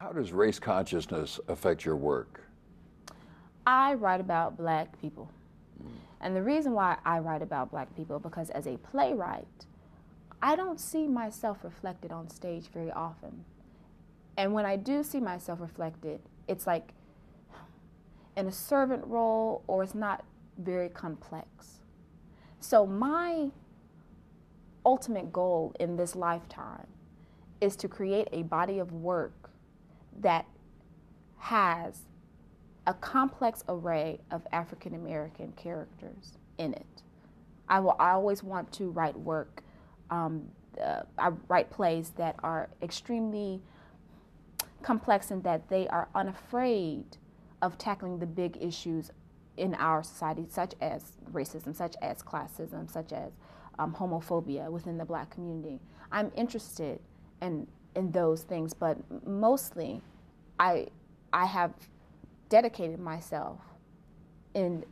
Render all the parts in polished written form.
How does race consciousness affect your work? I write about black people. And the reason why I write about black people, because as a playwright, I don't see myself reflected on stage very often. And when I do see myself reflected, it's like in a servant role, or it's not very complex. So my ultimate goal in this lifetime is to create a body of work that has a complex array of African American characters in it. I always want to write work. I write plays that are extremely complex in that they are unafraid of tackling the big issues in our society, such as racism, such as classism, such as homophobia within the black community. I'm interested in those things, but mostly I have dedicated myself in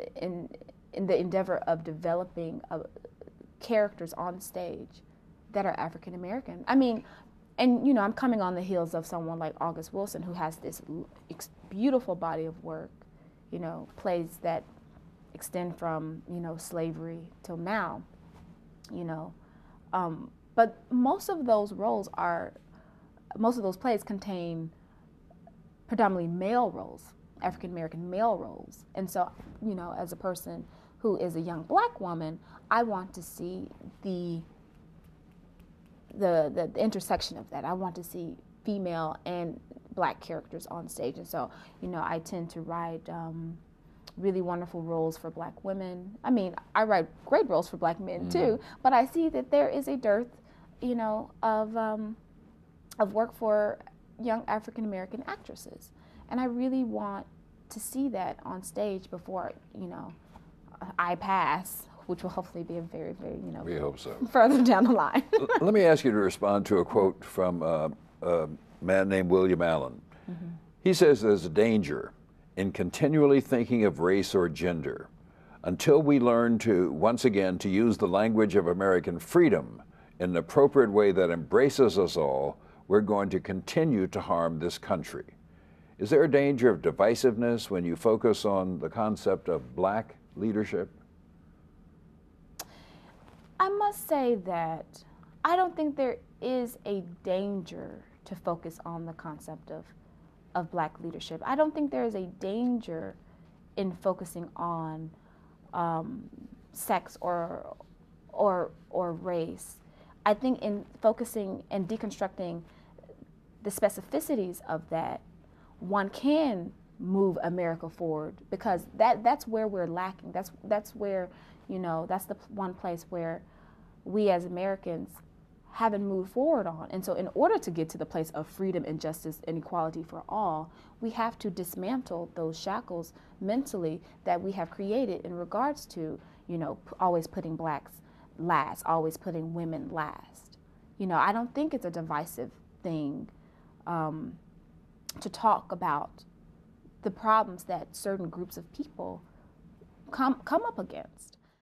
the endeavor of developing characters on stage that are African American. I mean, and you know, I'm coming on the heels of someone like August Wilson, who has this beautiful body of work, you know, plays that extend from, you know, slavery till now, you know. But most of those plays contain predominantly male roles, African American male roles. And so, you know, as a person who is a young black woman, I want to see the intersection of that. I want to see female and black characters on stage. And so, you know, I tend to write really wonderful roles for black women. I mean, I write great roles for black men too, but I see that there is a dearth, you know, of work for young African American actresses. And I really want to see that on stage before, you know, I pass, which will hopefully be a very, very, you know, We hope so. further down the line. Let me ask you to respond to a quote from a man named William Allen. He says there's a danger in continually thinking of race or gender until we learn to, once again, to use the language of American freedom in an appropriate way that embraces us all. We're going to continue to harm this country. Is there a danger of divisiveness when you focus on the concept of black leadership? I must say that I don't think there is a danger to focus on the concept of black leadership. I don't think there is a danger in focusing on sex or race. I think in focusing and deconstructing the specificities of that, one can move America forward, because that's where we're lacking. That's where, you know, that's the one place where we as Americans haven't moved forward on. And so in order to get to the place of freedom and justice and equality for all, we have to dismantle those shackles mentally that we have created in regards to, you know, always putting blacks last, always putting women last. You know, I don't think it's a divisive thing to talk about the problems that certain groups of people come up against.